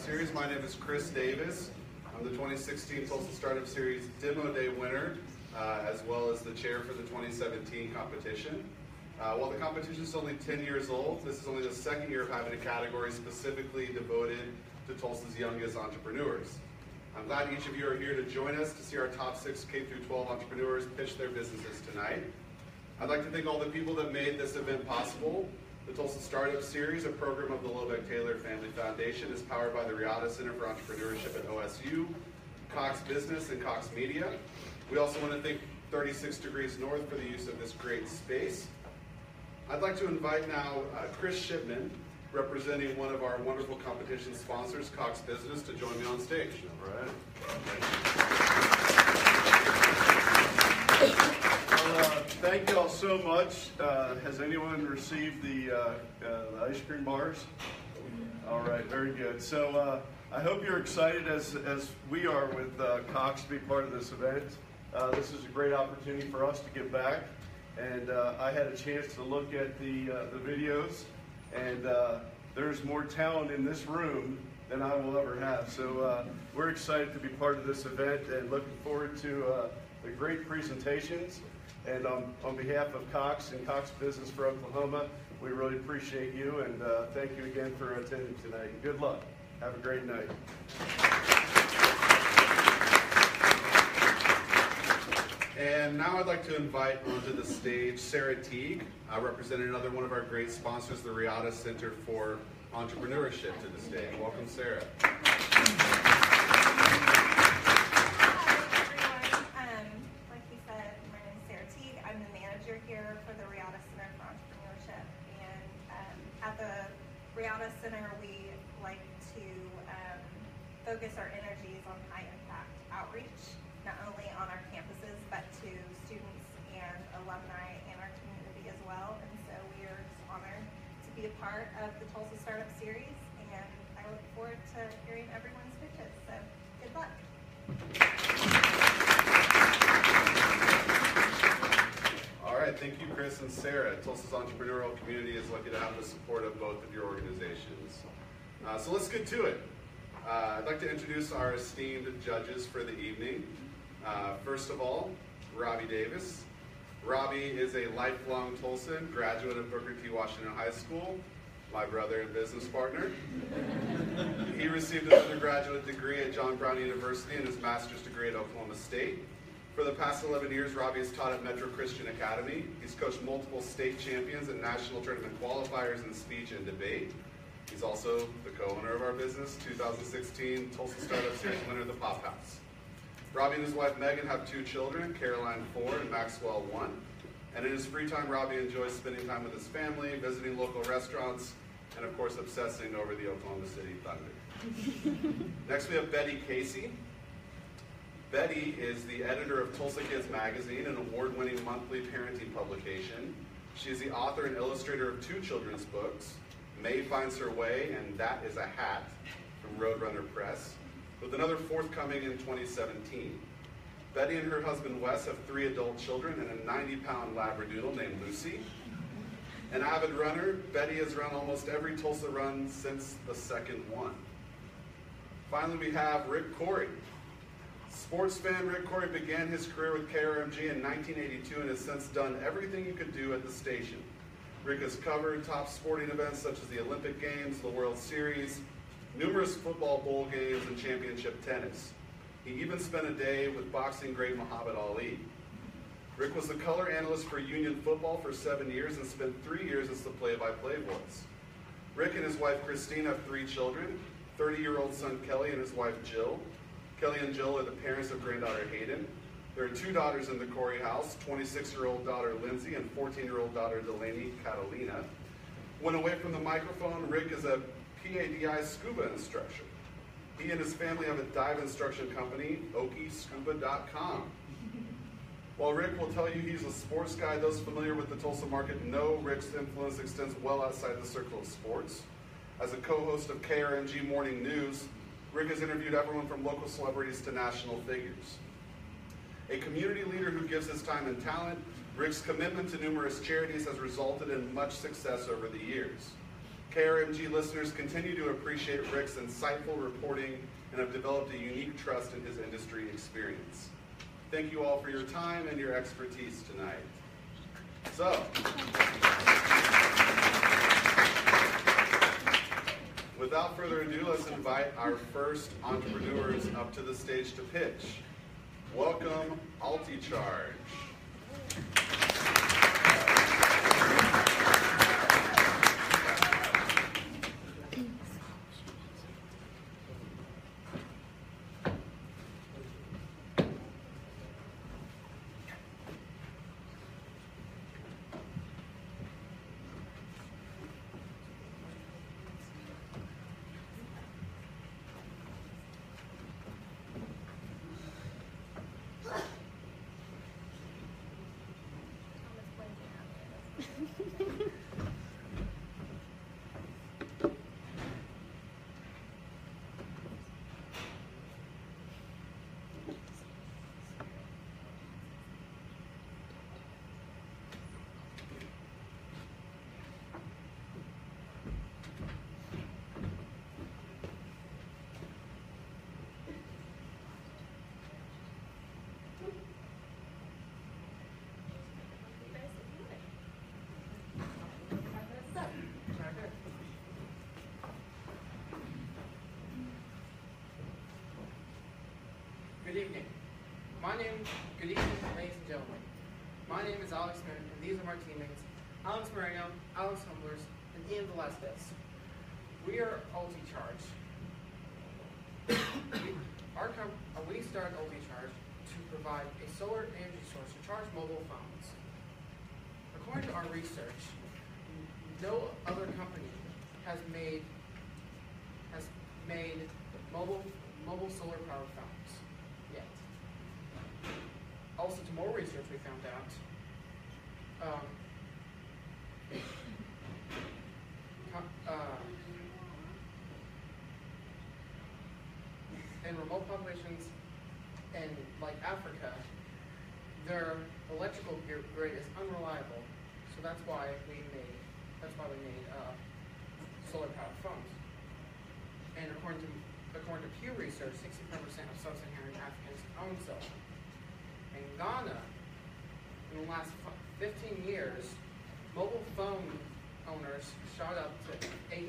Series. My name is Chris Davis. I'm the 2016 Tulsa Startup Series Demo Day winner, as well as the chair for the 2017 competition. While the competition is only 10 years old, this is only the second year of having a category specifically devoted to Tulsa's youngest entrepreneurs. I'm glad each of you are here to join us to see our top 6 K-12 entrepreneurs pitch their businesses tonight. I'd like to thank all the people that made this event possible. The Tulsa Startup Series, a program of the Lobeck-Taylor Family Foundation, is powered by the Riata Center for Entrepreneurship at OSU, Cox Business, and Cox Media. We also want to thank 36 Degrees North for the use of this great space. I'd like to invite now Chris Shipman, representing one of our wonderful competition sponsors, Cox Business, to join me on stage. All right. Thank you all so much. Has anyone received the ice cream bars? All right, very good. So I hope you're excited as we are with Cox to be part of this event. This is a great opportunity for us to give back. And I had a chance to look at the videos, and there's more talent in this room than I will ever have. So we're excited to be part of this event and looking forward to the great presentations. And on behalf of Cox and Cox Business for Oklahoma, we really appreciate you, and thank you again for attending tonight. Good luck. Have a great night. And now I'd like to invite onto the stage Sarah Teague, representing another one of our great sponsors, the Riata Center for Entrepreneurship, to the stage. Welcome, Sarah. Here for the Riata Center for Entrepreneurship, and at the Riata Center we like to focus our energies on high impact outreach, not only on our campuses but to students and alumni in our community as well. And so we are just honored to be a part of the Tulsa Startup Series, and I look forward to hearing everyone's pitches. So good luck. All right, thank you, Chris and Sarah. Tulsa's entrepreneurial community is lucky to have the support of both of your organizations. So let's get to it. I'd like to introduce our esteemed judges for the evening. First of all, Robbie Davis. Robbie is a lifelong Tulsan, graduate of Booker T. Washington High School, my brother and business partner. He received an undergraduate degree at John Brown University and his master's degree at Oklahoma State. For the past 11 years, Robbie has taught at Metro Christian Academy. He's coached multiple state champions and national tournament qualifiers in speech and debate. He's also the co-owner of our business, 2016 Tulsa Startup Series winner of the Pop House. Robbie and his wife Megan have 2 children, Caroline 4 and Maxwell 1. And in his free time, Robbie enjoys spending time with his family, visiting local restaurants, and of course obsessing over the Oklahoma City Thunder. Next we have Betty Casey. Betty is the editor of Tulsa Kids Magazine, an award-winning monthly parenting publication. She is the author and illustrator of 2 children's books, May Finds Her Way and That Is a Hat from Roadrunner Press, with another forthcoming in 2017. Betty and her husband Wes have 3 adult children and a 90-pound Labradoodle named Lucy. An avid runner, Betty has run almost every Tulsa run since the second one. Finally, we have Rick Corey. Sports fan Rick Corey began his career with KRMG in 1982 and has since done everything you could do at the station. Rick has covered top sporting events such as the Olympic Games, the World Series, numerous football bowl games, and championship tennis. He even spent a day with boxing great Muhammad Ali. Rick was the color analyst for Union football for 7 years and spent 3 years as the play-by-play voice. Rick and his wife Christine have 3 children, 30-year-old son Kelly and his wife Jill. Kelly and Jill are the parents of granddaughter Hayden. There are 2 daughters in the Corey house, 26-year-old daughter Lindsay and 14-year-old daughter Delaney Catalina. When away from the microphone, Rick is a PADI scuba instructor. He and his family have a dive instruction company, okiscuba.com. While Rick will tell you he's a sports guy, those familiar with the Tulsa market know Rick's influence extends well outside the circle of sports. As a co-host of KRMG Morning News, Rick has interviewed everyone from local celebrities to national figures. A community leader who gives his time and talent, Rick's commitment to numerous charities has resulted in much success over the years. KRMG listeners continue to appreciate Rick's insightful reporting and have developed a unique trust in his industry experience. Thank you all for your time and your expertise tonight. So, without further ado, let's invite our first entrepreneurs up to the stage to pitch. Welcome, AltiCharge. Good evening, ladies and gentlemen. My name is Alex Smith, and these are my teammates, Alex Moreno, Alex Humblers, and Ian Velasquez. We are AltiCharge. We started AltiCharge to provide a solar energy source to charge mobile phones. According to our research, no other company has made mobile solar powered phones yet. Also, to more research, we found out in remote populations in like Africa, their electrical grid is unreliable. So that's why we made solar powered phones. And according to Pew Research, 65% of sub-Saharan Africans own cell phones. In Ghana, in the last 15 years, mobile phone owners shot up to 83%.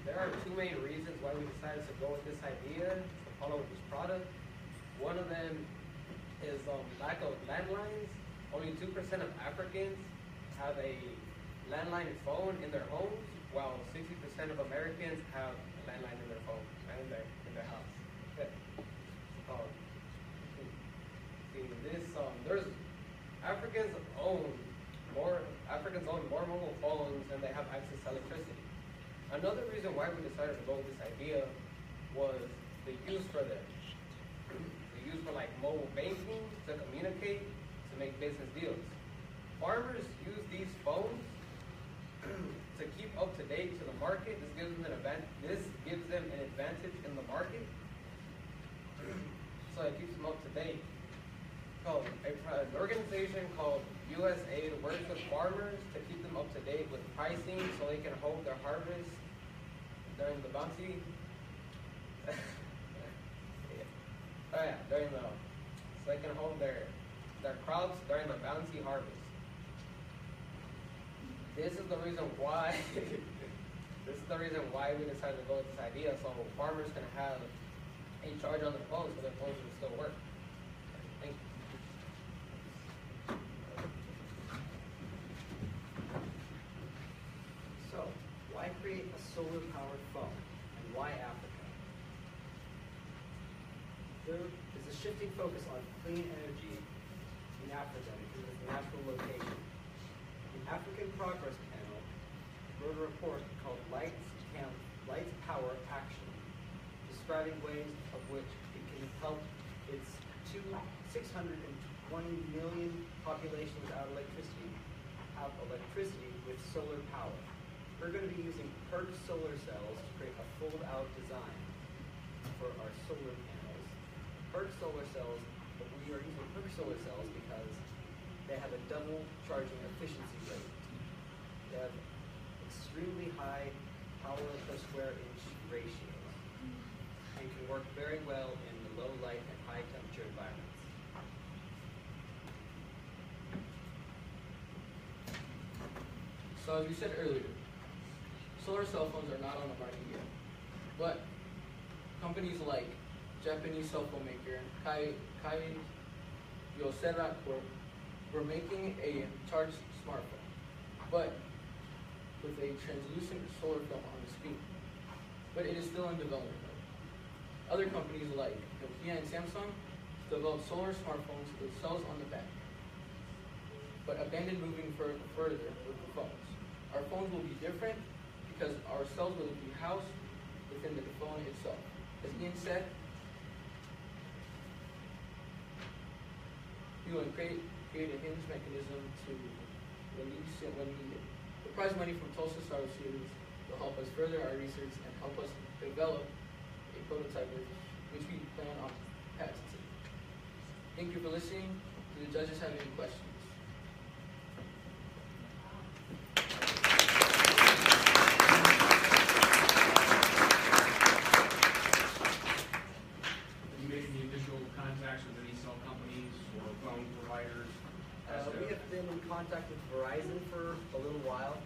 There are two main reasons why we decided to go with this idea, to follow this product. One of them is lack of landlines. Only 2% of Africans have a landline phone in their homes, while 60% of Americans have a landline in their phone and in their house. Okay. There's Africans own more mobile phones and they have access to electricity. Another reason why we decided to go with this idea was the use for them. The use for like mobile banking, to communicate, to make business deals. Farmers use these phones to keep up to date to the market. This gives them an advantage in the market. So it keeps them up to date. So an organization called USAID works with farmers to keep them up to date with pricing so they can hold their harvest during the bounty. So they can hold their crops during the bounty harvest. This is the reason why we decided to go with this idea, so farmers can have a charge on their phones so their phones will still work. Thank you. So, why create a solar-powered phone, and why Africa? There is a shifting focus on clean energy in Africa because of its natural location. The African Progress Panel wrote a report called Lights Power Action, describing ways of which it can help its 620 million population without electricity have electricity with solar power. We're going to be using PERC solar cells to create a fold-out design for our solar panels. PERC solar cells but we are using PERC solar cells because they have a double charging efficiency rate. They have extremely high power per square inch ratios and can work very well in the low light and high temperature environments. So as we said earlier, solar cell phones are not on the market yet, but companies like Japanese cell phone maker Kyocera Corp were making a charged smartphone, but with a translucent solar film on the screen. But it is still in development mode. Other companies like Nokia and Samsung developed solar smartphones with cells on the back, but abandoned moving further with the phones. Our phones will be different because our cells will be housed within the phone itself. As Ian said, we will create a hinge mechanism to release it when needed. The prize money from Tulsa StartUp series will help us further our research and help us develop a prototype which we plan on patenting. Thank you for listening. Do the judges have any questions? Are you making the initial contacts with any cell companies or phone providers? We have been in contact with Verizon for a little while.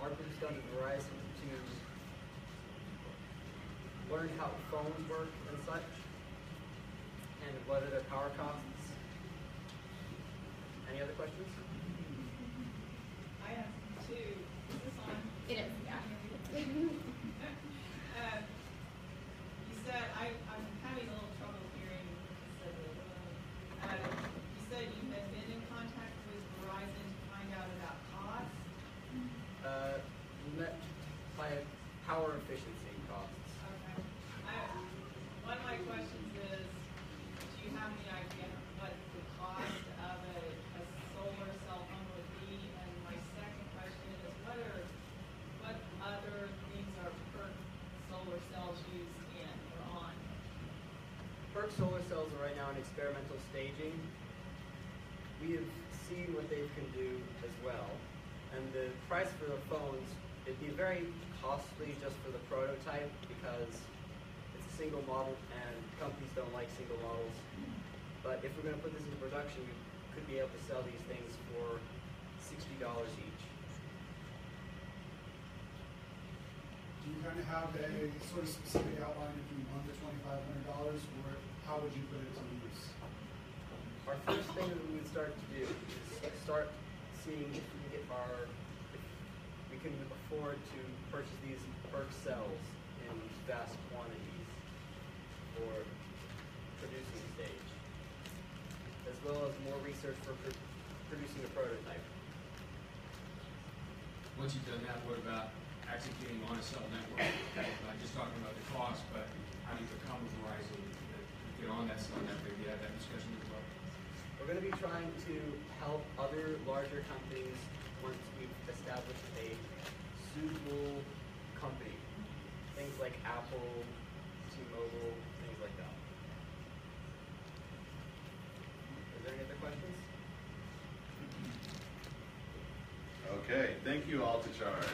Our group's gone to Verizon to learn how phones work and such, and what are their power costs. Any other questions? I have two. Is this on? It is, yeah. You said, I'm having a little trouble hearing. You said you had been in contact with Verizon to find out about cost. Met by power efficiency costs. Okay. One of my questions is, do you have any idea what the cost of a solar cell phone would be? And my second question is, what other things are PERC solar cells used in or on? PERC solar cells are right now in experimental staging. We have seen what they can do as well. And the price for the phones, it'd be very costly just for the prototype because it's a single model and companies don't like single models. But if we're going to put this into production, we could be able to sell these things for $60 each. Do you kind of have a sort of specific outline if you won the $2,500, or how would you put it to use? Our first thing that we would start to do is start seeing if we can get if we can afford to purchase these PERC cells in vast quantities for producing stage, as well as more research for producing a prototype. Once you've done that, what about actually getting on a cell network? Not just talking about the cost, but how do you become a Verizon to get on that cell network? You have that discussion as well. We're going to be trying to help other larger companies once we've established a suitable company. Things like Apple, T-Mobile, things like that. Is there any other questions? Okay, thank you all to charge.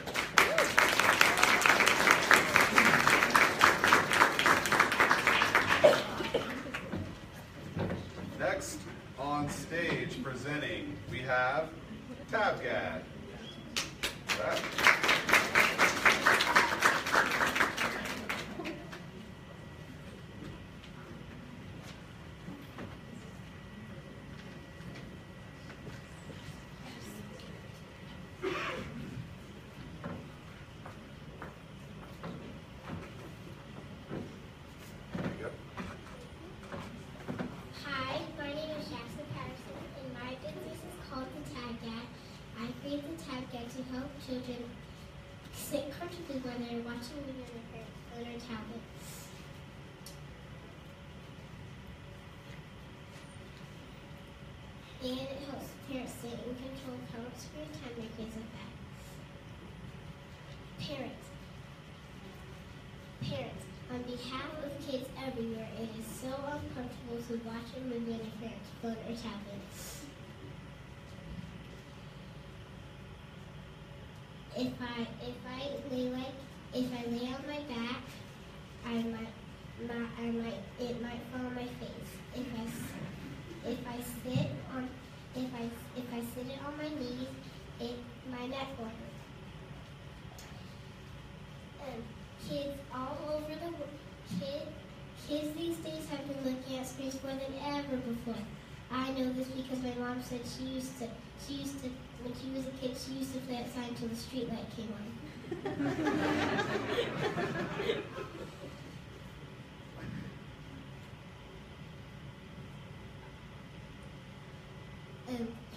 Next on stage presenting, we have Tabgad. Hi, my name is Jackson Patterson, and my business is called the Tabgad. I create the Tabgad to help children sit comfortably when they're watching a video on their tablet. And it helps parents stay in control of how much screen time their kids have had. Parents, on behalf of kids everywhere, it is so uncomfortable to watch a movie on a parent's phone or tablet. If I lay on my back, it might fall on my face. If I sit it on my knees, my neck will hurt. Kids all over the world, kids these days have been looking at screens more than ever before. I know this because my mom said she used to, when she was a kid, she used to play outside until the street light came on.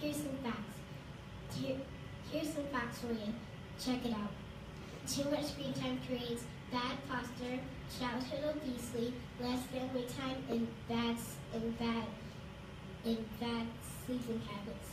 Here's some facts. Here's some facts for you. Check it out. Too much screen time creates bad posture, childhood obesity, less family time, and bad sleeping habits.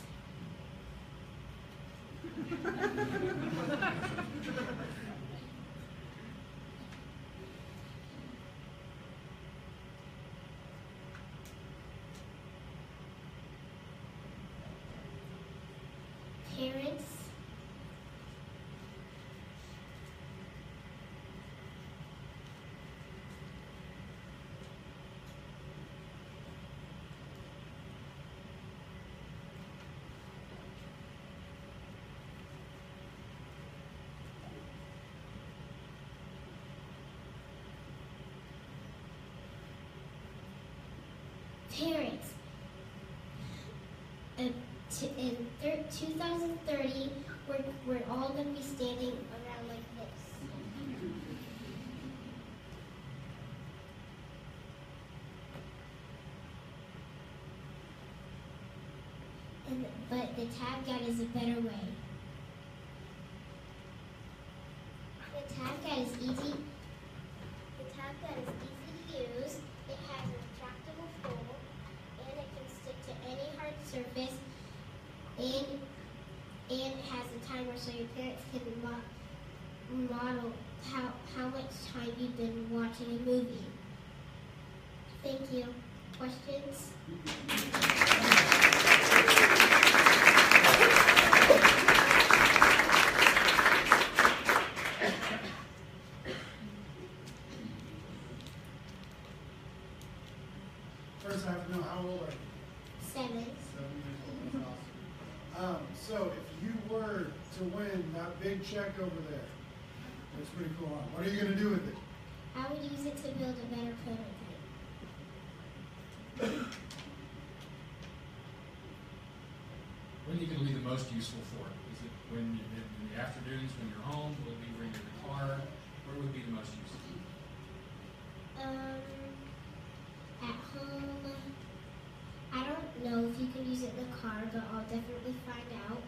Parents, in 2030, we're all going to be standing around like this. But the tab guide is a better way. The tab guide is easy. The tab guide is easy to use. It has an retractable fold, and it can stick to any hard surface. And it has a timer so your parents can model how much time you've been watching a movie. Thank you. Questions? First, I have to know how old are you? 7. 7 years old. That's awesome. So if you were to win that big check over there, that's pretty cool. What are you going to do with it? I would use it to build a better prototype. When are you going to be the most useful for it? Is it when you're in the afternoons when you're home? Will it be when you're in the car? Where would it be the most useful? At home, I don't know if you can use it in the car, but I'll definitely find out.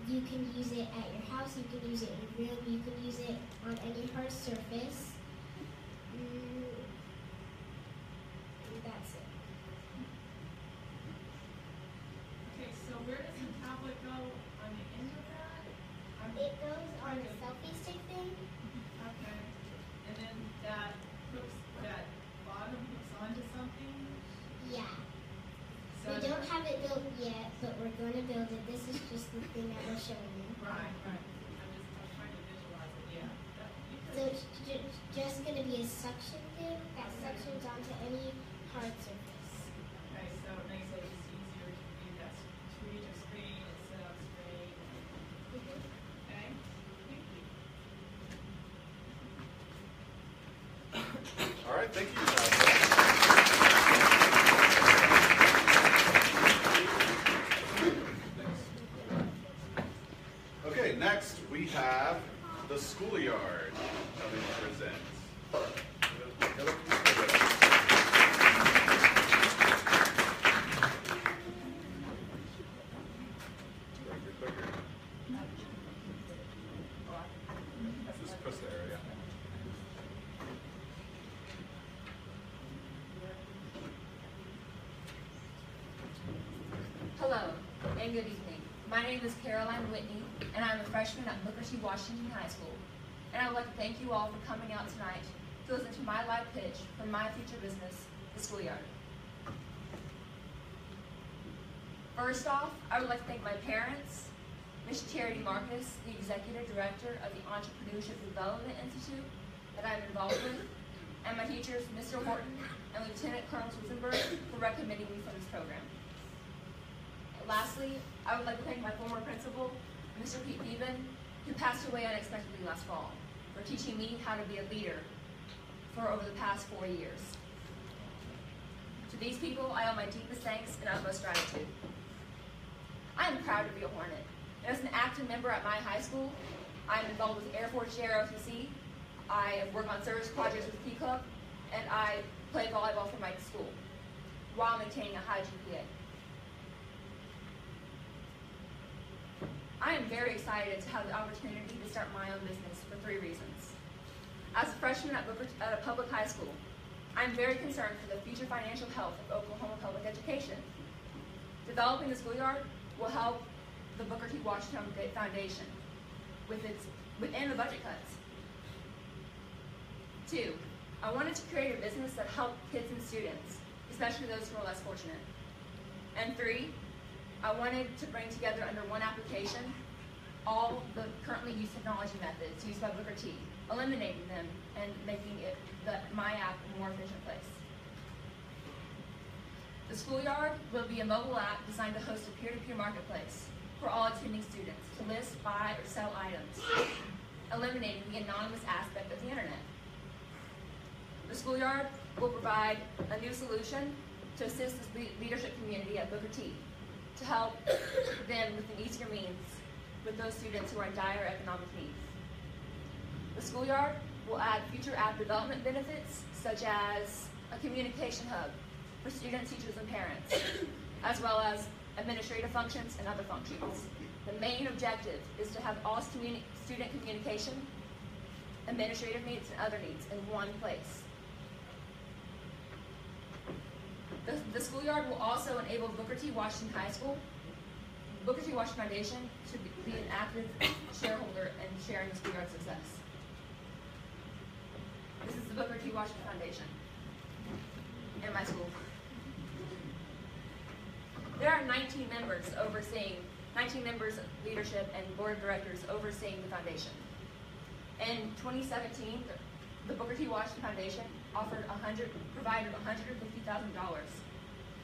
You can use it at your house, you can use it in your room, you can use it on any hard surface. That's it. Okay, so where does the tablet go on the end of that? It goes on a selfie stick thing. Okay, and then that bottom hooks onto something? Yeah. So We don't have it built yet, but we're going to build it. This is just the thing that we're showing you. Right. I'm trying to visualize it, yeah. So it's just going to be a suction thing that suctions onto any hard surface. Okay, so it makes it just easier to read that, to read your screen and sit up straight. Okay, thank you. All right, thank you. Okay, next we have the schoolyard coming to present. Just push the area. Hello, and good evening. My name is Caroline Whitney, and I'm a freshman at Booker T. Washington High School. And I would like to thank you all for coming out tonight to listen to my live pitch for my future business, the schoolyard. First off, I would like to thank my parents, Ms. Charity Marcus, the Executive Director of the Entrepreneurship Development Institute that I'm involved with, and my teachers, Mr. Horton and Lieutenant Colonel Swissenberg, for recommending me for this program. Lastly, I would like to thank my former principal, Mr. Pete Bevan, who passed away unexpectedly last fall, for teaching me how to be a leader for over the past 4 years. To these people, I owe my deepest thanks and utmost gratitude. I am proud to be a Hornet. And as an active member at my high school, I am involved with Air Force JROTC, I work on service projects with P Club, and I play volleyball for my school, while maintaining a high GPA. I am very excited to have the opportunity to start my own business for 3 reasons. As a freshman at a public high school, I am very concerned for the future financial health of Oklahoma public education. Developing the schoolyard will help the Booker T. Washington Foundation within the budget cuts. 2, I wanted to create a business that helped kids and students, especially those who are less fortunate. And 3, I wanted to bring together under one application all the currently used technology methods used by Booker T, eliminating them and making it my app a more efficient place. The schoolyard will be a mobile app designed to host a peer-to-peer marketplace for all attending students to list, buy, or sell items, eliminating the anonymous aspect of the internet. The schoolyard will provide a new solution to assist the leadership community at Booker T to help them with an easier means with those students who are in dire economic need. The schoolyard will add future app development benefits such as a communication hub for students, teachers, and parents, as well as administrative functions and other functions. The main objective is to have all student communication, administrative needs, and other needs in one place. The schoolyard will also enable Booker T. Washington High School, Booker T. Washington Foundation to be an active shareholder in sharing the schoolyard's success. This is the Booker T. Washington Foundation in my school. There are 19 members of leadership and board of directors overseeing the foundation. In 2017, the Booker T. Washington Foundation provided $150,000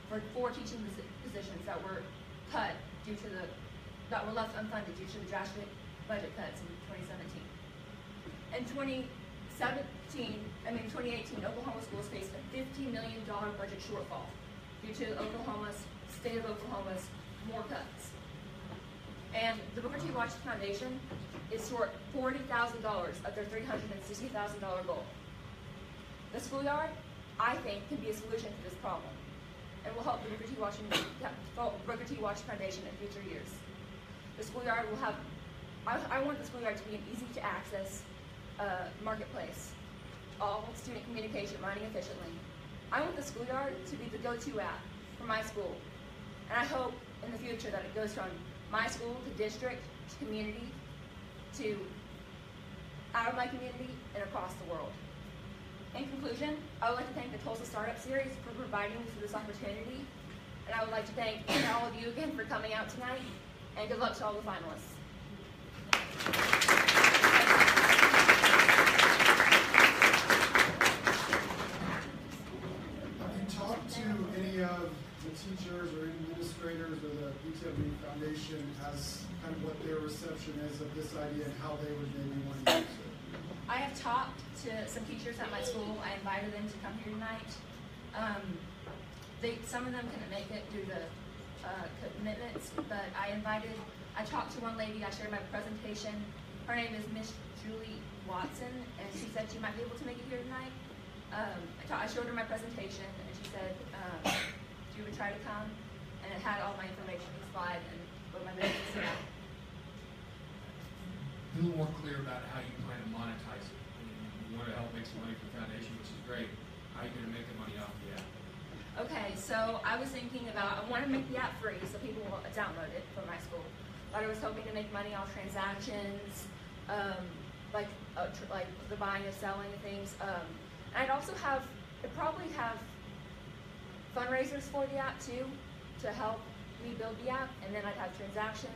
for 4 teaching positions that were cut that were left unfunded due to the drastic budget cuts in 2017. In 2018, Oklahoma schools faced a $50 million budget shortfall due to state of Oklahoma's more cuts. And the Booker T. Washington Foundation is short $40,000 of their $360,000 goal. The schoolyard, I think, can be a solution to this problem and will help the Booker T. Washington Foundation in future years. The schoolyard will have, I want the schoolyard to be an easy to access marketplace, all student communication running efficiently. I want the schoolyard to be the go-to app for my school, and I hope in the future that it goes from my school to district to community to out of my community and across the world. In conclusion, I would like to thank the Tulsa Startup Series for providing me with this opportunity, and I would like to thank all of you again for coming out tonight, and good luck to all the finalists. Have you talked to any of the teachers or administrators or the BTW Foundation as kind of what their reception is of this idea and how they would maybe want to use it? I have talked to some teachers at my school. I invited them to come here tonight. Some of them couldn't make it due to commitments, but I talked to one lady. I shared my presentation. Her name is Miss Julie Watson, and she said she might be able to make it here tonight. I showed her my presentation, and she said she would try to come, and it had all my information, the slide, and what my business is about. Be a little more clear about how you plan to monetize it. I mean, you want to help make some money for the foundation, which is great. How are you going to make the money off the app? Okay, so I was thinking about, I want to make the app free so people will download it from my school. that I was hoping to make money off transactions, like the buying and selling of things. And I'd also probably have fundraisers for the app too, to help me build the app, and then I'd have transactions.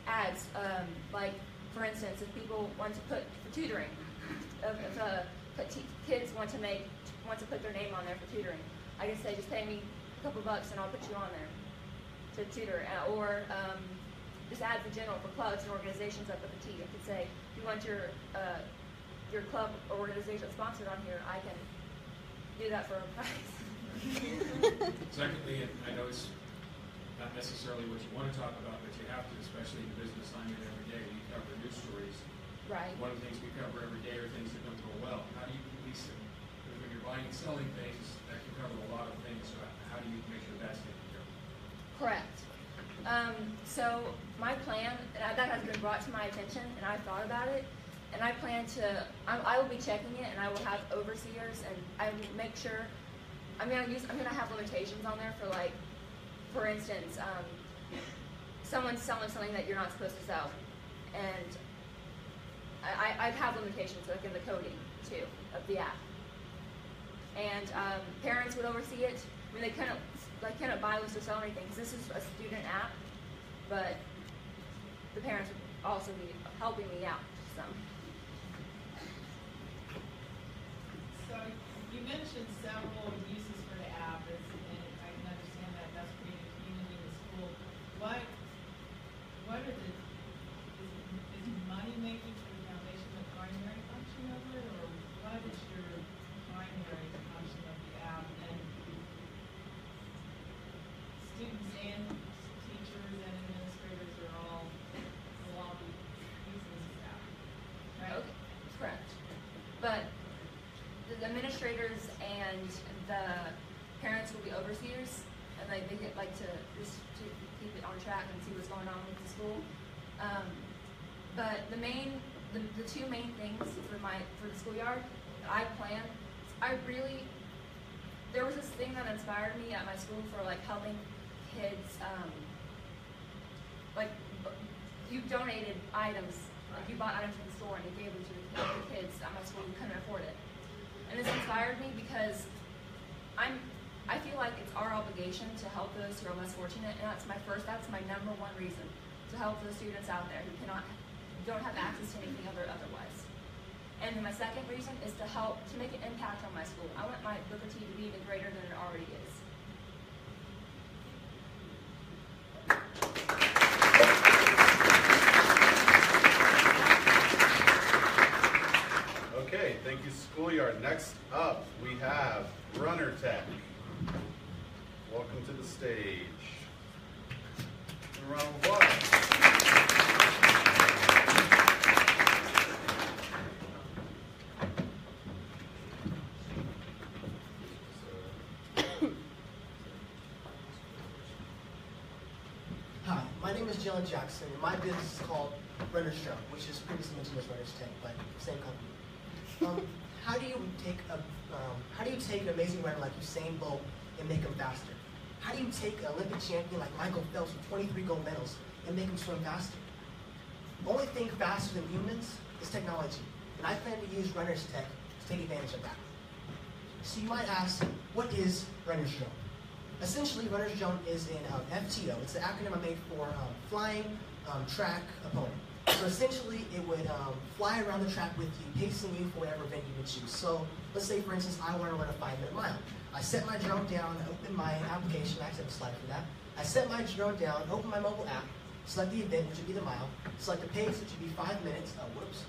Ads. Like, for instance, if people want to put for tutoring, kids want to put their name on there for tutoring, I can say just pay me a couple bucks and I'll put you on there to tutor, or just ads in general for clubs and organizations up at the T. I could say, if you want your club or organization sponsored on here, I can do that for a price. Secondly, and I know it's not necessarily what you want to talk about, but you have to, especially in the business line every day. We cover news stories. Right. One of the things we cover every day are things that don't go well. How do you police them? Because when you're buying and selling things, that can cover a lot of things. So how do you make sure that's taken care of? Correct. So my plan, that has been brought to my attention, and I've thought about it, and I plan to, I will be checking it, and I will have overseers, and I will make sure, I'm going to have limitations on there for, like, for instance, someone's selling something that you're not supposed to sell, and I'd have limitations, like in the coding, too, of the app. And parents would oversee it. I mean, they couldn't buy, list, or sell anything, because this is a student app, but the parents would also be helping me out some. So you mentioned several uses for the app, and I can understand that that's creating community in the school. What are is money making for the foundation the primary function of it, or what is your primary function of the app? And students and teachers and administrators are all will be using this app, right? Okay, correct. But the administrators and the parents will be overseers, and they get to keep it on track and see what's going on with the school. But the two main things for the schoolyard that I plan, there was this thing that inspired me at my school for like helping kids. Like you donated items, like you bought items from the store and you gave them to the kids at my school who couldn't afford it. And this inspired me because I feel like it's our obligation to help those who are less fortunate, and that's my number one reason, to help those students out there who don't have access to anything otherwise. And then my second reason is to make an impact on my school. I want my Booker T to be even greater than it already is. Okay, thank you, Schoolyard. Next up, we have Runner Tech. Welcome to the stage. A round of applause. Hi, my name is Jalen Jackson, and my business is called Runner's Show, which is previously mentioned as Runner's Tech, but same company. How do you take an amazing runner like Usain Bolt and make him faster? How do you take an Olympic champion like Michael Phelps with 23 gold medals and make him swim faster? The only thing faster than humans is technology, and I plan to use Runner's Tech to take advantage of that. So you might ask, what is Runner's Drone? Essentially, Runner's Drone is an FTO. It's the acronym I made for Flying Track Opponent. So essentially, it would fly around the track with you, pacing you for whatever event you would choose. So let's say, for instance, I want to run a 5-minute mile. I set my drone down, open my application. I actually have a slide for that. I set my drone down, open my mobile app, select the event, which would be the mile, select the pace, which would be 5 minutes. Oh, whoops.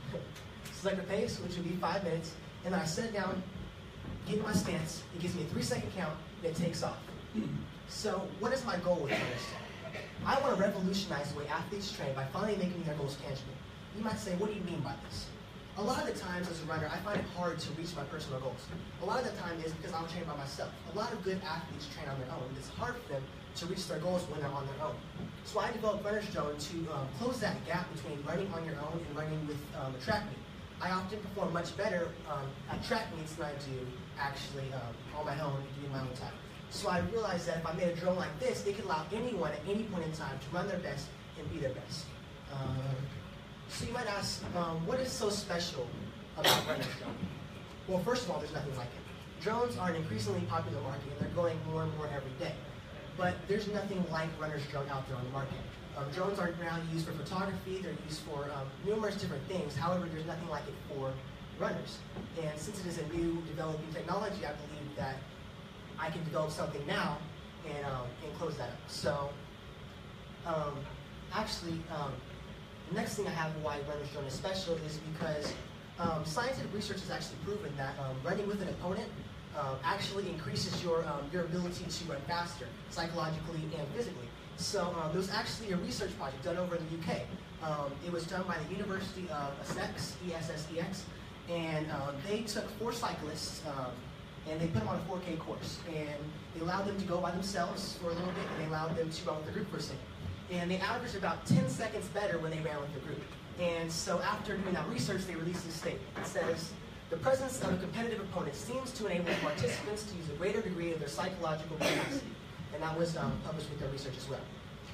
Select the pace, which would be 5 minutes, and then I set it down, get my stance. It gives me a 3-second count, and it takes off. So what is my goal with this? I want to revolutionize the way athletes train by finally making their goals tangible. You might say, what do you mean by this? A lot of the times as a runner, I find it hard to reach my personal goals. A lot of the time is because I'm trained by myself. A lot of good athletes train on their own. It's hard for them to reach their goals when they're on their own. So I developed Runner's Drone to close that gap between running on your own and running with a track meet. I often perform much better at track meets than I do actually on my own, doing my own time. So I realized that if I made a drone like this, it could allow anyone at any point in time to run their best and be their best. So you might ask, what is so special about runner's drone? Well, first of all, there's nothing like it. Drones are an increasingly popular market, and they're growing more and more every day. But there's nothing like runner's drone out there on the market. Drones are now used for photography, they're used for numerous different things. However, there's nothing like it for runners. And since it is a new developing technology, I believe that I can develop something now and close that up. So actually, the next thing I have why runner's drone is special is because scientific research has actually proven that running with an opponent actually increases your ability to run faster, psychologically and physically. So there was actually a research project done over in the UK. It was done by the University of Essex, ESSEX, and they took 4 cyclists and they put them on a 4K course. And they allowed them to go by themselves for a little bit, and they allowed them to run with a group for a second. And they averaged about 10 seconds better when they ran with the group. And so after doing that research, they released this statement. It says, the presence of a competitive opponent seems to enable participants to use a greater degree of their psychological capacity. And that was published with their research as well.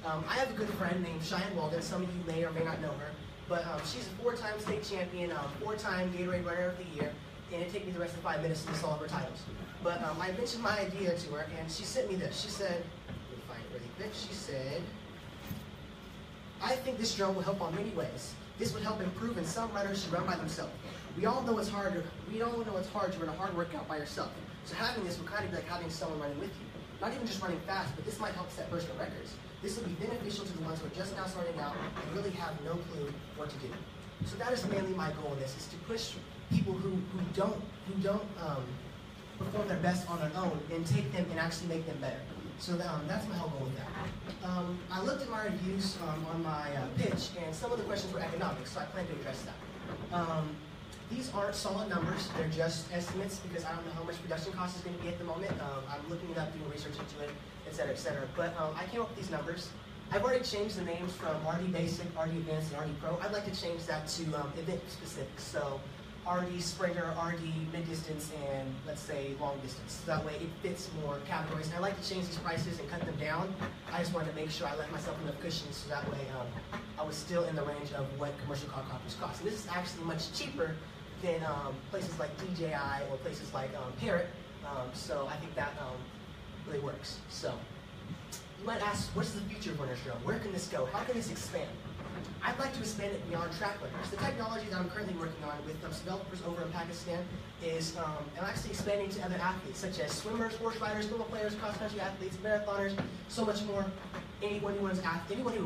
I have a good friend named Cheyenne Walden. Some of you may or may not know her. But she's a 4-time state champion, 4-time Gatorade Runner of the Year. And it'd take me the rest of 5 minutes to list all of her titles. But I mentioned my idea to her, and she sent me this. She said, let me find it really quick. She said, I think this drone will help on many ways. This would help improve in some runners who run by themselves. We all know it's hard to run a hard workout by yourself. So having this would kind of be like having someone running with you. Not even just running fast, but this might help set personal records. This will be beneficial to the ones who are just now starting out and really have no clue what to do. So that is mainly my goal in this, is to push people who don't perform their best on their own and take them and actually make them better. So that's my whole goal with that. I looked at my reviews on my pitch, and some of the questions were economic, so I plan to address that. These aren't solid numbers, they're just estimates because I don't know how much production cost is going to be at the moment. I'm looking it up, doing research into it, et cetera, et cetera. But I came up with these numbers. I've already changed the names from RD Basic, RD Advanced, and RD Pro. I'd like to change that to event specific. So RD Sprinter, RD Mid Distance, and let's say Long Distance. So that way it fits more categories. And I like to change these prices and cut them down. I just wanted to make sure I left myself enough cushion so that way I was still in the range of what commercial quadcopters cost. And this is actually much cheaper than places like DJI or places like Parrot. So I think that really works. So you might ask, what's the future of runner's drone? Where can this go? How can this expand? I'd like to expand it beyond track runners. The technology that I'm currently working on with developers over in Pakistan is I'm actually expanding to other athletes, such as swimmers, horse riders, football players, cross-country athletes, marathoners, so much more. Anyone who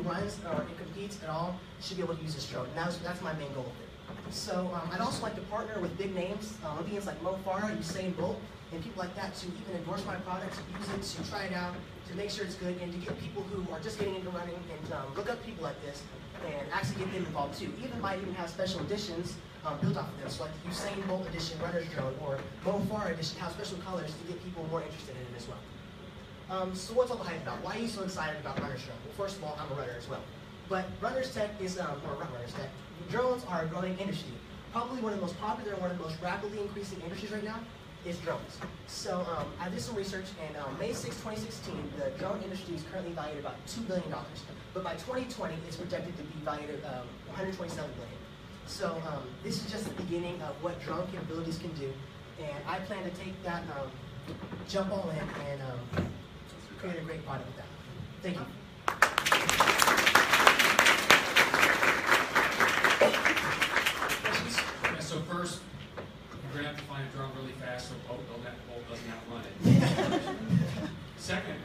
runs or competes at all should be able to use this drone. And that's my main goal with it. So I'd also like to partner with big names, Olympians like Mo Farah, Usain Bolt, and people like that to even endorse my product, to use it, to try it out, to make sure it's good, and to get people who are just getting into running and look up people like this and actually get them involved too. Might even have special editions built off of them. So like the Usain Bolt edition runner's drone or Mo Farah edition have special colors to get people more interested in it as well. So what's all the hype about? Why are you so excited about runner's drone? Well, first of all, I'm a runner as well. But runner's tech is, or not runner's tech, drones are a growing industry. Probably one of the most popular and one of the most rapidly increasing industries right now is drones. So I did some research, and May 6, 2016, the drone industry is currently valued at about $2 billion. But by 2020, it's projected to be valued at $127 billion. So this is just the beginning of what drone capabilities can do. And I plan to take that, jump all in, and create a great product with that. Thank you. So first, you're going to have to find a drone really fast so Bolt doesn't outrun it. Second,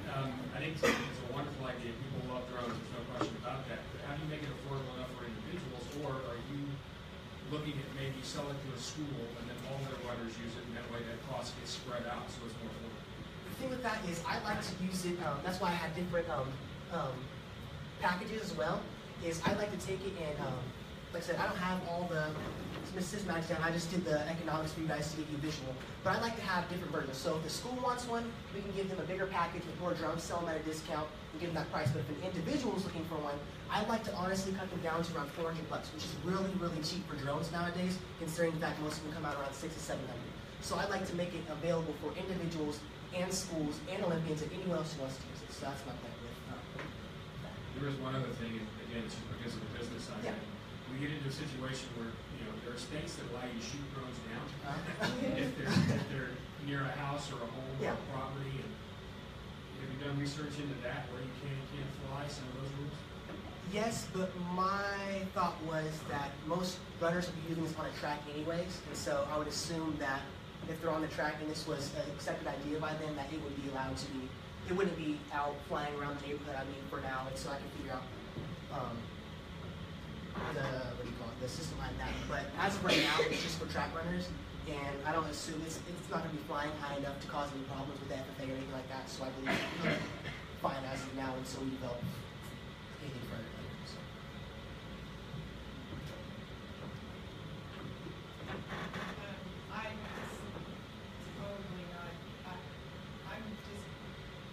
I think it's a wonderful idea. People love drones, there's no question about that. But how do you make it affordable enough for individuals, or are you looking at maybe selling to a school and then all their runners use it, and that way that cost gets spread out so it's more affordable? The thing with that is I like to use it, that's why I had different packages as well, is I like to take it and, like I said, I don't have all the systematics down. I just did the economics for you guys to give you a visual. But I'd like to have different versions. So if the school wants one, we can give them a bigger package with more drones, sell them at a discount, and give them that price. But if an individual is looking for one, I'd like to honestly cut them down to around $400, which is really, really cheap for drones nowadays, considering the fact most of them come out around $600 to $700. So I'd like to make it available for individuals and schools and Olympians and anyone else who wants to use it. So that's my plan with that. There is one other thing, again, it's just because of the business side. Yeah. We get into a situation where, you know, there are states that allow you to shoot drones down if they're near a house or a home or a property. And have you done research into that, where you can and can't fly, some of those rules? Yes, but my thought was that most runners would be using this on a track anyways, and so I would assume that if they're on the track and this was an accepted idea by them, that it would be allowed to be, it wouldn't be out flying around the neighborhood, I mean, for now, and so I can figure out the system behind that. But as of right now, it's just for track runners, and I don't assume it's not going to be flying high enough to cause any problems with the FFA or anything like that, so I believe it's fine as of now until we develop anything further. So. I'm totally not, I'm just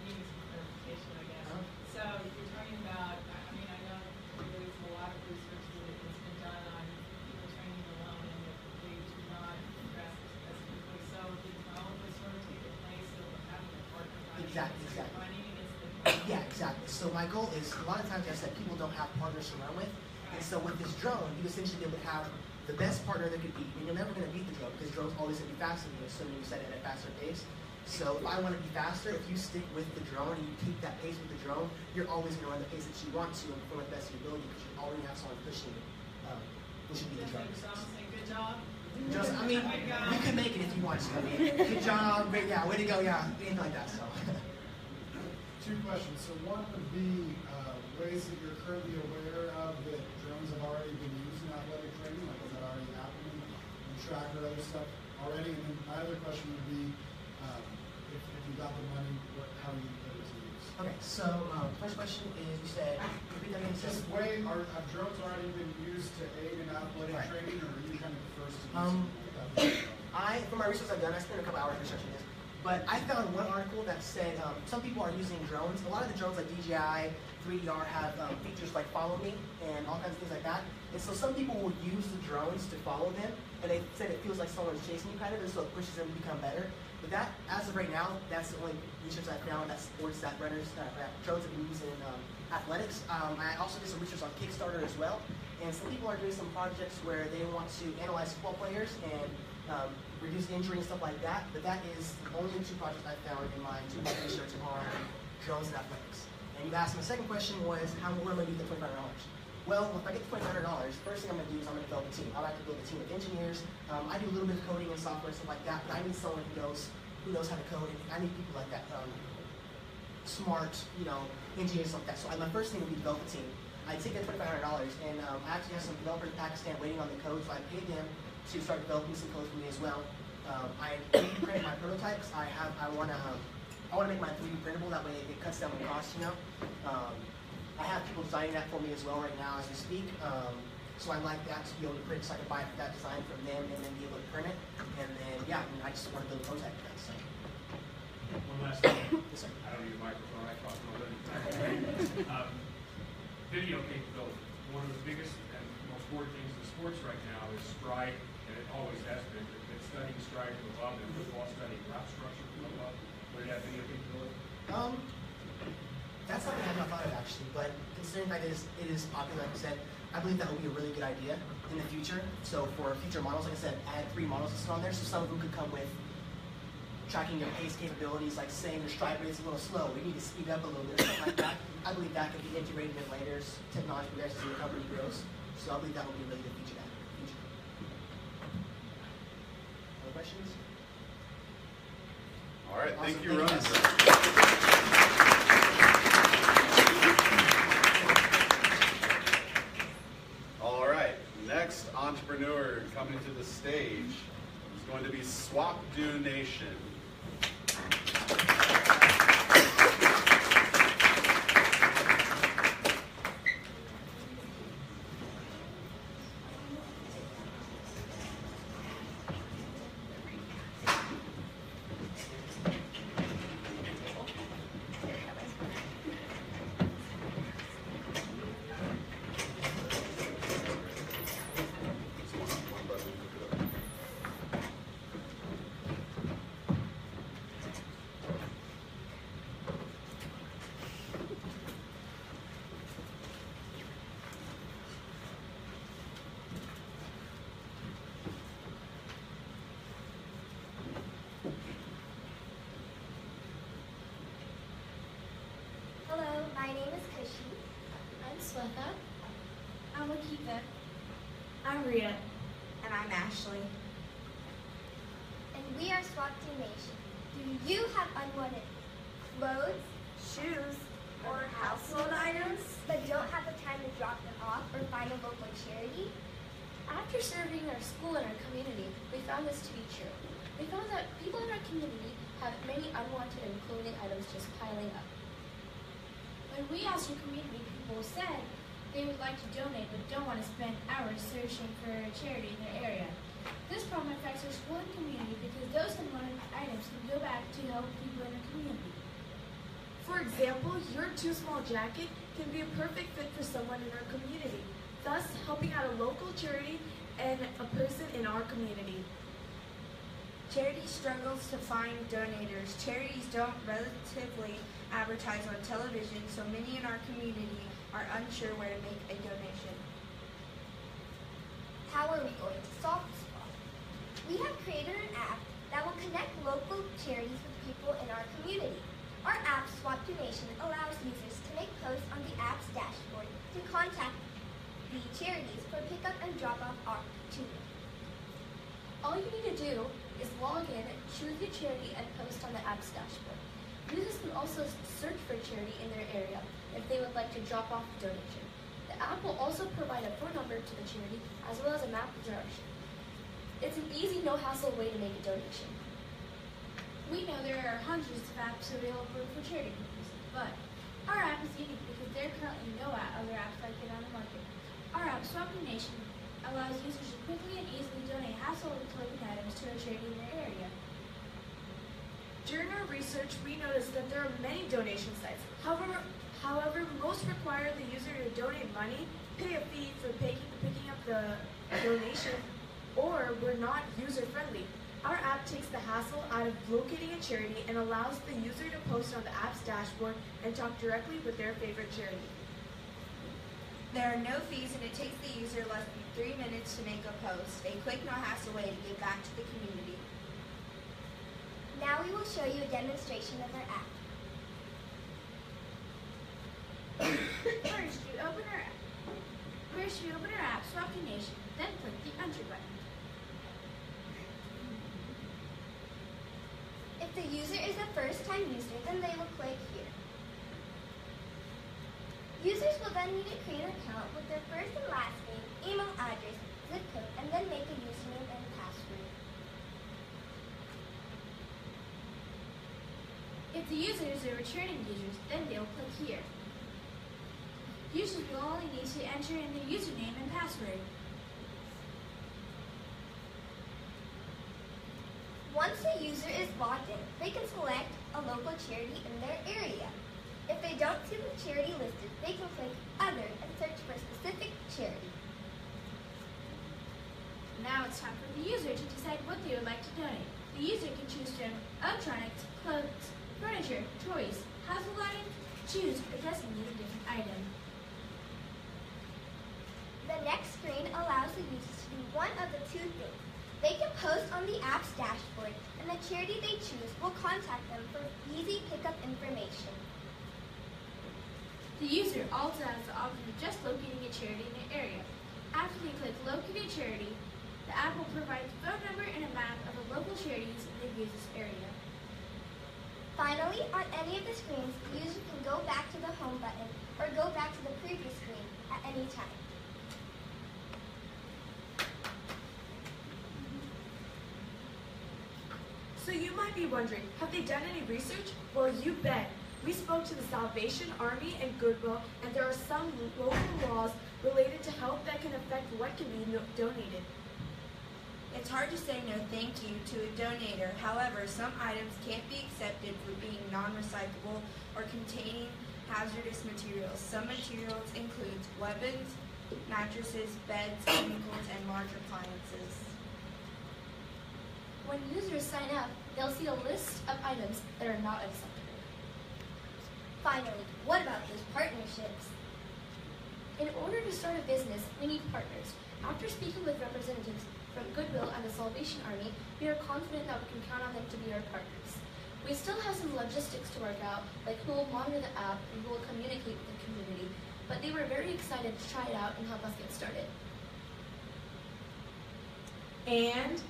needing some clarification, I guess. So you're talking about, I mean, I know there's a lot of research that has been done on people training alone and that they do not progress as quickly. So did all of this sort of take the place of having a partner running? Exactly. Running against the Yeah, exactly. So my goal is, a lot of times I said people don't have partners to run with, and so with this drone, you essentially would have the best partner that could beat, and you're never going to beat the drone because the drone's always going to be faster than you, assuming you set it at a faster pace. So if I want to be faster, if you stick with the drone and you keep that pace with the drone, you're always going to run the pace that you want to and perform at the best of your ability because you already have someone pushing you, which would be the drone. Good job. Just, I mean, you can make it if you want to. I mean, good job, great, yeah, way to go, yeah, anything like that. So. Two questions. So one would be ways that you're currently aware of that drones have already been used in athletic training, like is that already happening in track or other stuff already? And then my other question would be, if you got the money, how do you put it to use? Okay, so first question is, you said, repeat that again. This way, have drones already been used to aid in athletic training, or are you kind of the first to use them? From my research I've done, I spent a couple hours researching this, but I found one article that said some people are using drones. A lot of the drones like DJI, 3DR have features like follow me and all kinds of things like that. And so some people will use the drones to follow them, and they said it feels like someone's chasing you kind of, and so it pushes them to become better. But that, as of right now, that's the only research I found that supports that runners, drones have been used in athletics. I also did some research on Kickstarter as well, and some people are doing some projects where they want to analyze football players and reduce injury and stuff like that. But that is the only two projects I found in my 2 month research on drones and athletics. And you asked my second question was, what am I going to do with the $2,500? Well, if I get the $2,500, first thing I'm going to do is I'm going to develop a team. I like to build a team of engineers. I do a little bit of coding and software and stuff like that, but I need someone who knows how to code, and I need people like that, smart, engineers like that. So my first thing would be develop a team. I take that $2,500, and I actually have some developers in Pakistan waiting on the code, so I paid them to start developing some code for me as well. I 3D print my prototypes. I want to make my 3D printable. That way it cuts down the cost. I have people designing that for me as well right now as we speak. So I'd like that to be able to print, so I can buy that design from them and then be able to print it. And then I just want to build a prototype for that. So. One last thing. Yes, sir. I don't need a microphone. I talk already. Video capability. One of the biggest and most important things in sports right now is stride, and it always has been. It's studying stride from above, and football studying route structure from above. Would it have video capability? That's something I've not thought of actually, but considering that it is popular, like I said, I believe that would be a really good idea in the future. So for future models, like I said, I had 3 models listed on there, so some of them could come with tracking your pace capabilities, like saying your stride rate's a little slow, we need to speed up a little bit, or something like that. I believe that could be integrated in later as technology progresses and the company grows. So I believe that would be a really good feature to have in the future. Other questions? All right, Awesome. thank you, Ron. All right, next entrepreneur coming to the stage is going to be Swap Do Nation. Swetha. I'm Lakita. I'm Rita. And I'm Ashley. And we are Swap Team Nation. Do you have unwanted clothes, Shoes. or household items but don't have the time to drop them off or find a local charity? After serving our school and our community, we found this to be true. We found that people in our community have many unwanted and clothing items just piling up. When we asked our community, people said they would like to donate but don't want to spend hours searching for a charity in their area. This problem affects our school and community because those unwanted items can go back to help people in the community. For example, your too small jacket can be a perfect fit for someone in our community, thus helping out a local charity and a person in our community. Charity struggles to find donators. Charities don't relatively advertise on television, so many in our community are unsure where to make a donation. How are we going to solve this problem? We have created an app that will connect local charities with people in our community. Our app, Swap Donation, allows users to make posts on the app's dashboard to contact the charities for pickup and drop-off opportunity. All you need to do is log in, choose your charity, and post on the app's dashboard. Users can also search for charity in their area if they would like to drop off a donation. The app will also provide a phone number to the charity as well as a map of direction. It's an easy, no-hassle way to make a donation. We know there are hundreds of apps available for charity purposes, but our app is unique because there are currently no other apps like it on the market. Our app, Swap Donation, allows users to quickly and easily donate household and clothing items to a charity in their area. During our research, we noticed that there are many donation sites. However, most require the user to donate money, pay a fee for picking up the donation, or were not user-friendly. Our app takes the hassle out of locating a charity and allows the user to post on the app's dashboard and talk directly with their favorite charity. There are no fees and it takes the user less than 3 minutes to make a post, a quick, no-hassle way to give back to the community. Now we will show you a demonstration of our app. First, you open our app, Swap Donation, then click the Enter button. If the user is a first-time user, then they will click here. Users will then need to create an account with their first and last name, email address, zip code, and then make a username and password. If the users are returning users, then they'll click here. Users will only need to enter in their username and password. Once a user is logged in, they can select a local charity in their area. If they don't see the charity listed, they can click Other and search for a specific charity. Now it's time for the user to decide what they would like to donate. The user can choose from electronics, clothes, furniture, toys, household items, choose or designate a different item. The next screen allows the users to do one of the two things. They can post on the app's dashboard, and the charity they choose will contact them for easy pickup information. The user also has the option of just locating a charity in their area. After they click Locate a Charity, the app will provide a phone number and a map of the local charities in the user's area. Finally, on any of the screens, the user can go back to the Home button or go back to the previous screen at any time. So you might be wondering, have they done any research? Well, you bet. We spoke to the Salvation Army and Goodwill, and there are some local laws related to health that can affect what can be donated. It's hard to say no thank you to a donator. However, some items can't be accepted for being non-recyclable or containing hazardous materials. Some materials include weapons, mattresses, beds, chemicals, and large appliances. When users sign up, they'll see a list of items that are not acceptable. Finally, what about those partnerships? In order to start a business, we need partners. After speaking with representatives from Goodwill and the Salvation Army, we are confident that we can count on them to be our partners. We still have some logistics to work out, like who will monitor the app and who will communicate with the community. but they were very excited to try it out and help us get started. And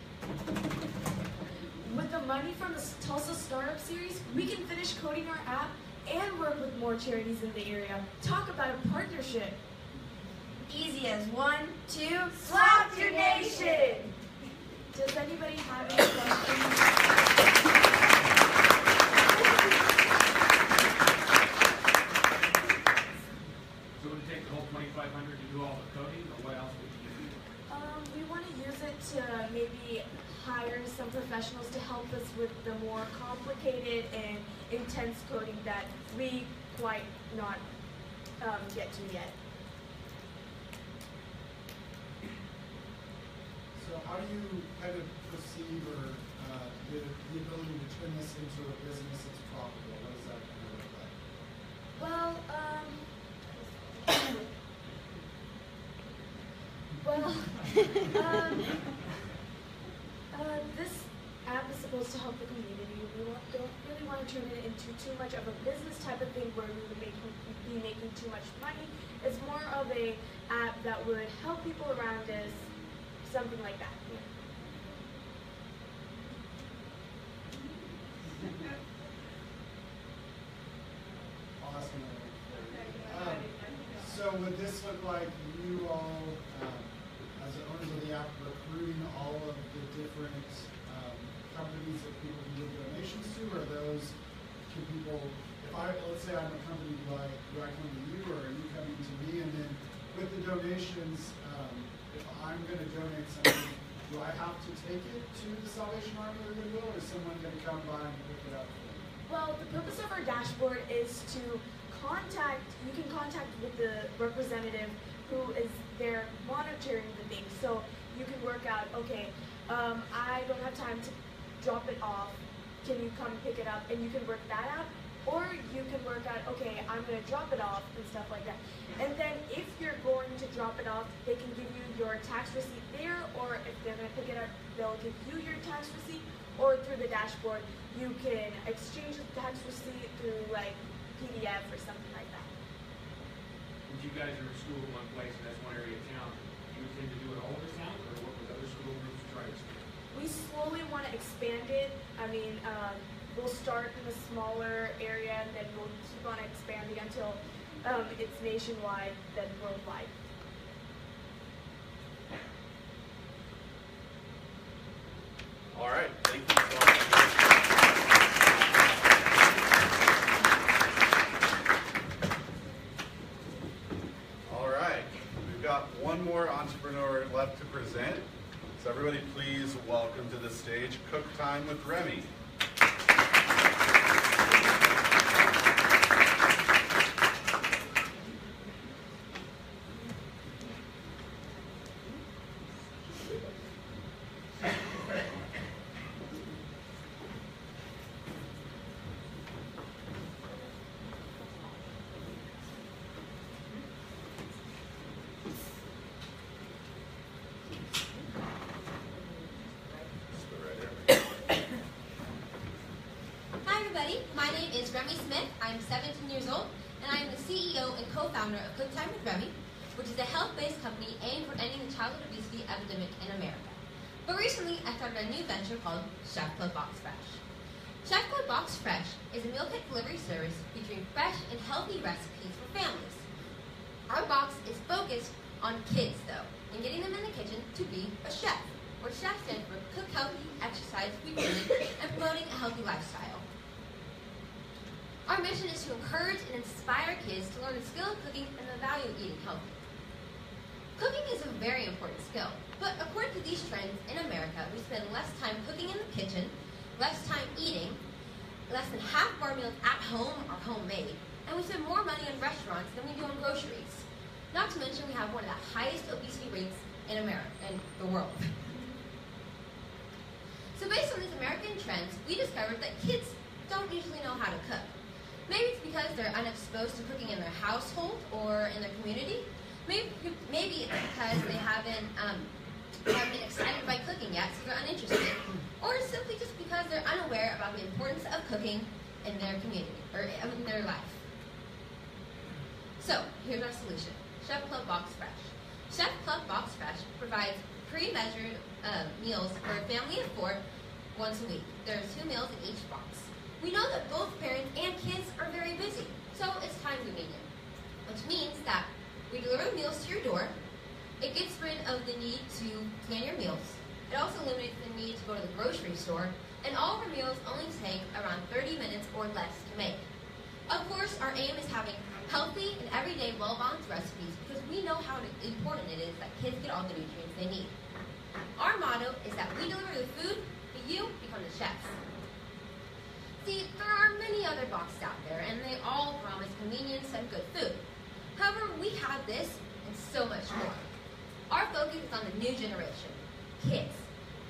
with the money from the Tulsa Startup Series, we can finish coding our app and work with more charities in the area. Talk about a partnership. Easy as 1, 2, Slap your nation! Does anybody have any questions? So would it take the whole 2,500 to do all the coding, or what else would you do? We want to use it to maybe hire some professionals to help us with the more complicated and intense coding that we quite not get to yet. So how do you kind of perceive or the ability to turn this into a business that's profitable? What does that kind of look like? Well, this app is supposed to help the community. We don't really want to turn it into too much of a business type of thing where we would be making too much money. It's more of a app that would help people around us, something like that. Yeah. Awesome. So would this look like you all, as the owners of the app, recruiting all of the different companies that people can give donations to, or those to people? Let's say I'm a company, do I come to you, or are you coming to me? And then with the donations, if I'm going to donate something, do I have to take it to the Salvation Army or Goodwill, or is someone going to come by and pick it up for me? Well, the purpose of our dashboard is to you can contact with the representative who is there monitoring the thing. So you can work out, okay, I don't have time to drop it off. Can you come pick it up? And you can work that out. Or you can work out, okay, I'm going to drop it off and stuff like that. And then if you're going to drop it off, they can give you your tax receipt there, or if they're going to pick it up, they'll give you your tax receipt, or through the dashboard, you can exchange the tax receipt through like PDF or something like that. If you guys are in school in one place and that's one area of town, do you intend to do it all over town, or work with other school groups to try to expand? We slowly want to expand it. I mean, we'll start in a smaller area and then we'll keep on expanding until it's nationwide, then worldwide. All right, thank you so much. All right, we've got one more entrepreneur left to present. So everybody please welcome to the stage Cook Time with Remy. My name is Remy Smith. I'm 17 years old, and I am the CEO and co-founder of Cook Time with Remy, which is a health-based company aimed for ending the childhood obesity epidemic in America. But recently, I started a new venture called Chef Club Box Fresh. Chef Club Box Fresh is a meal kit delivery service featuring fresh and healthy recipes for families. Our box is focused on kids, though, and getting them in the kitchen to be a chef, where chef stands for cook healthy, exercise, be moving, and promoting a healthy lifestyle. Our mission is to encourage and inspire kids to learn the skill of cooking and the value of eating healthy. Cooking is a very important skill, but according to these trends in America, we spend less time cooking in the kitchen, less time eating, less than half of our meals at home are homemade, and we spend more money in restaurants than we do on groceries. Not to mention we have one of the highest obesity rates in America, in the world. So based on these American trends, we discovered that kids don't usually know how to cook. Maybe it's because they're unexposed to cooking in their household or in their community. Maybe it's because they haven't been excited by cooking yet, so they're uninterested. Or simply just because they're unaware about the importance of cooking in their community, or in their life. So here's our solution: Chef Club Box Fresh. Chef Club Box Fresh provides pre-measured meals for a family of 4 once a week. There are 2 meals in each box. We know that both parents and kids are very busy, so it's time convenient, which means that we deliver the meals to your door. It gets rid of the need to plan your meals. It also eliminates the need to go to the grocery store, and all of our meals only take around 30 minutes or less to make. Of course, our aim is having healthy and everyday well-balanced recipes because we know how important it is that kids get all the nutrients they need. Our motto is that we deliver the food, but you become the chefs. See, there are many other boxes out there, and they all promise convenience and good food. However, we have this and so much more. Our focus is on the new generation, kids,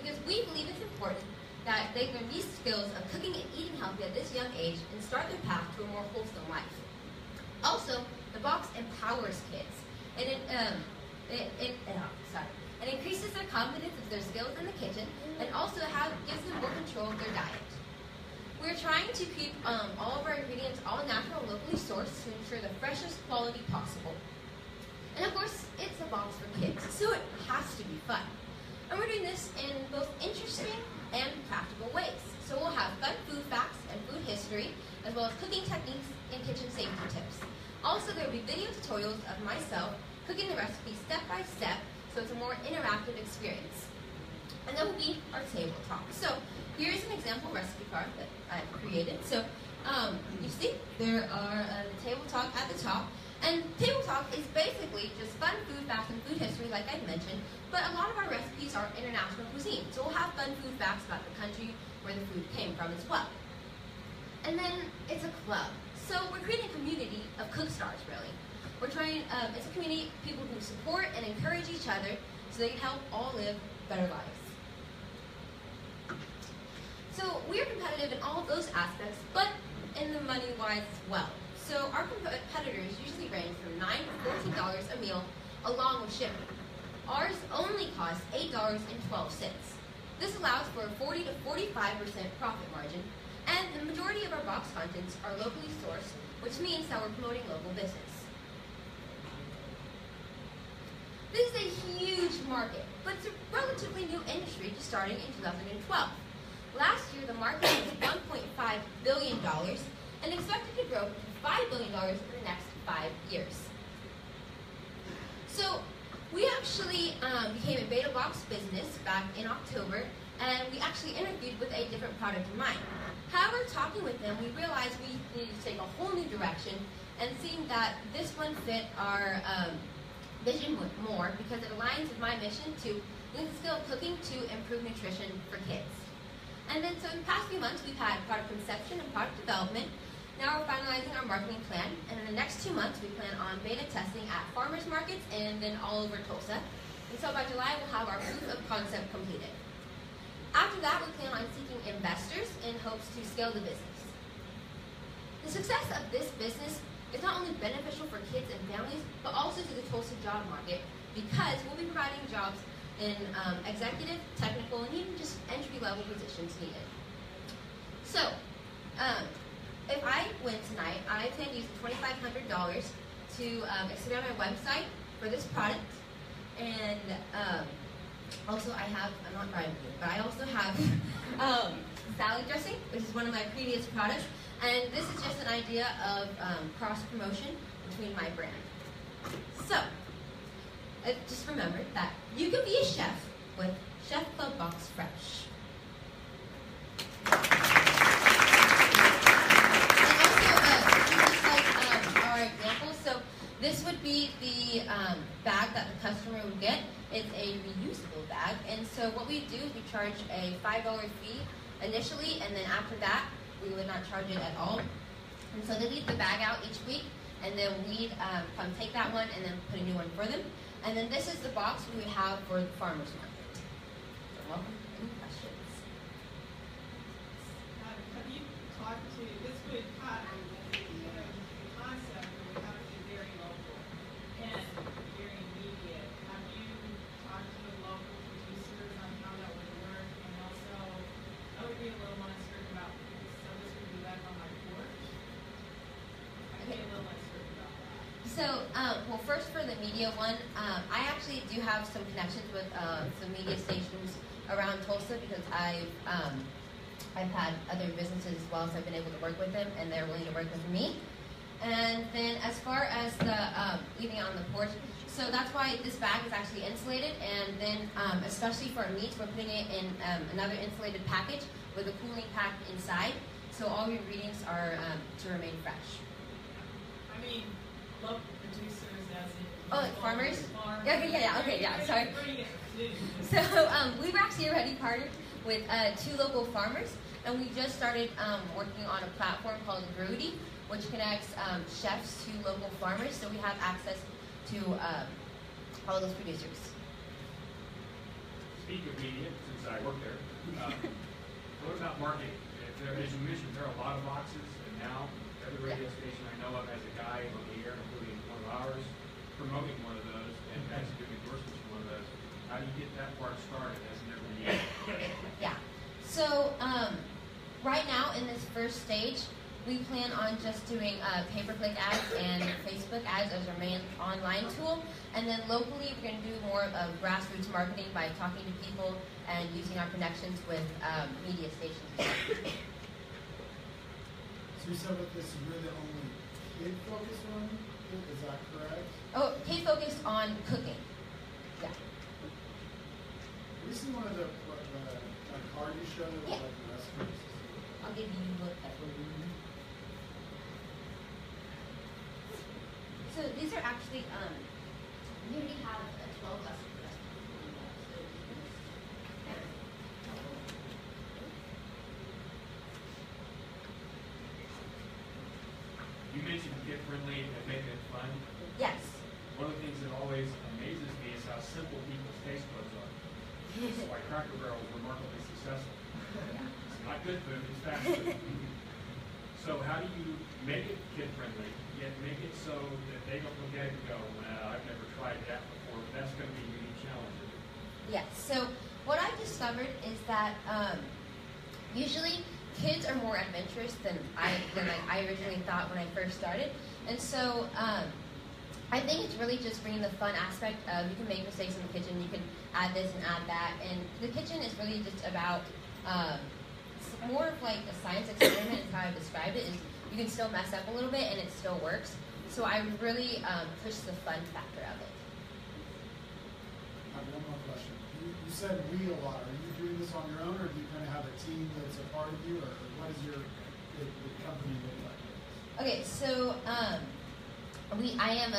because we believe it's important that they learn these skills of cooking and eating healthy at this young age and start their path to a more wholesome life. Also, the box empowers kids, and it increases their confidence of their skills in the kitchen, and also gives them more control of their diet. We're trying to keep all of our ingredients all natural and locally sourced to ensure the freshest quality possible. And of course, it's a box for kids, so it has to be fun. And we're doing this in both interesting and practical ways. So we'll have fun food facts and food history, as well as cooking techniques and kitchen safety tips. Also, there will be video tutorials of myself cooking the recipe step by step, so it's a more interactive experience. And then will be our table talk. So here's an example recipe card that I've created. So you see there are the table talk at the top. And table talk is basically just fun food facts and food history, like I mentioned, but a lot of our recipes are international cuisine. So we'll have fun food facts about the country where the food came from as well. And then it's a club. So we're creating a community of cook stars, really. We're trying, it's a community of people who support and encourage each other so they can help all live better lives. So we're competitive in all of those aspects, but in the money-wise as well. So our competitors usually range from $9 to $14 a meal, along with shipping. Ours only costs $8.12. This allows for a 40 to 45% profit margin, and the majority of our box contents are locally sourced, which means that we're promoting local business. This is a huge market, but it's a relatively new industry just starting in 2012. Last year, the market was $1.5 billion and expected to grow to $5 billion in the next 5 years. So we actually became a beta box business back in October, and we actually interviewed with a different product in mind. However, talking with them, we realized we needed to take a whole new direction, and seeing that this one fit our vision more because it aligns with my mission to use the skill of cooking to improve nutrition for kids. And then, so in the past few months, we've had product conception and product development. Now we're finalizing our marketing plan, and in the next 2 months, we plan on beta testing at farmers markets and then all over Tulsa. And so by July, we'll have our proof of concept completed. After that, we plan on seeking investors in hopes to scale the business. The success of this business is not only beneficial for kids and families, but also to the Tulsa job market because we'll be providing jobs in executive, technical, and even just entry-level positions needed. So, if I win tonight, I plan to use the $2,500 to expand my website for this product. And also I have, I'm not bribing you, but I also have salad dressing, which is one of my previous products. And this is just an idea of cross-promotion between my brand. So, just remember that you can be a chef with Chef Club Box Fresh. And also, just like our example, so this would be the bag that the customer would get. It's a reusable bag, and so what we do is we charge a $5 fee initially, and then after that, we would not charge it at all. And so they leave the bag out each week, and then we'd come take that one and then put a new one for them. And then this is the box we would have for the farmer's market. So welcome. Any questions? Have you talked to, this would have, the concept would have to be very local and very immediate. Have you talked to the local producers on how that would work? And also, I would be a little uncertain about, so this would be back on my porch. I'd be a little uncertain about that. So So, well, first for the media one, I actually do have some connections with some media stations around Tulsa because I've had other businesses as well, so I've been able to work with them, and they're willing to work with me. And then as far as the leaving it on the porch, so that's why this bag is actually insulated, and then especially for our meats, we're putting it in another insulated package with a cooling pack inside, so all your ingredients are to remain fresh. I mean, local producers as in... Oh, like farmers? Okay, sorry. Bring it, please. So we were actually already partnered with 2 local farmers, and we just started working on a platform called Grody, which connects chefs to local farmers, so we have access to all those producers. Speak of media, since I work there, what about marketing? As you mentioned, there are a lot of boxes, and now every radio station I know of has a guy on the air, including one of ours, promoting one of those, and actually doing endorsements for one of those. How do you get that part started as an every year? Yeah. So right now in this first stage, we plan on just doing pay-per-click ads and Facebook ads as our main online tool. And then locally, we're going to do more of grassroots marketing by talking to people and using our connections with media stations. So you said with this, you're the only kid-focused one? Is that correct? Oh, kid-focused on cooking. Yeah. We see one of the card you showed with like the restaurants. I'll give you a look at it. So these are actually, we already have 12 restaurants. You mentioned kid-friendly and making it fun. Yes. One of the things that always amazes me is how simple people's taste buds are. That's why Cracker Barrel is remarkably successful. It's not good food, it's fast food. So how do you make it kid-friendly, yet make it so that they don't look at it and go, well, I've never tried that before, but that's going to be a unique challenge. Yes. So what I've discovered is that usually kids are more adventurous than I originally thought when I first started. And so I think it's really just bringing the fun aspect of you can make mistakes in the kitchen, you can add this and add that. And the kitchen is really just about more of like a science experiment is how I describe it. Is you can still mess up a little bit and it still works. So I really push the fun factor of it. I have one more question. You said we a lot. Are you doing this on your own, or do you kind of have a team that's a part of you, or what does your the company look like? Okay, so I am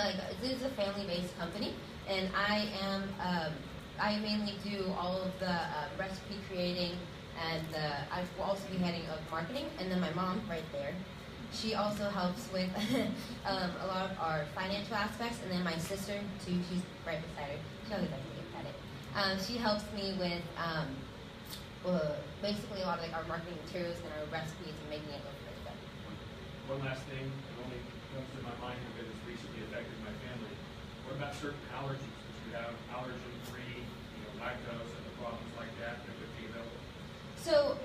this is a family-based company, and I mainly do all of the recipe creating, and I will also be heading of marketing, and then my mom right there, she also helps with a lot of our financial aspects, and then my sister too, she's right beside her. She always likes to get credit. She helps me with basically a lot of like our marketing materials and our recipes and making it look really good. One last thing that only comes to my mind because it's recently affected my family. What about certain allergies? Because you have allergen-free, lactose and the problems like that would be available. So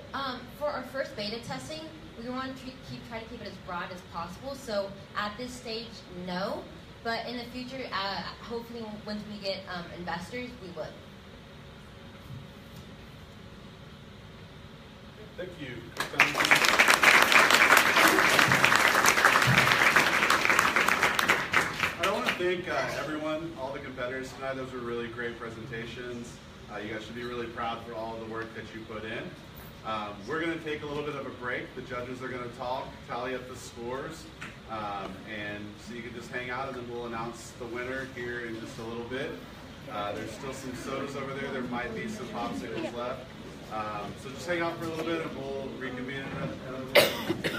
for our first beta testing, we want to try to keep it as broad as possible. So at this stage, no. But in the future, hopefully once we get investors, we would. Thank you. I want to thank everyone, all the competitors tonight. Those were really great presentations. You guys should be really proud for all the work that you put in. We're going to take a little bit of a break. The judges are going to talk, tally up the scores, and so you can just hang out, and then we'll announce the winner here in just a little bit. There's still some sodas over there. There might be some popsicles left. So just hang out for a little bit, and we'll reconvene in another minute.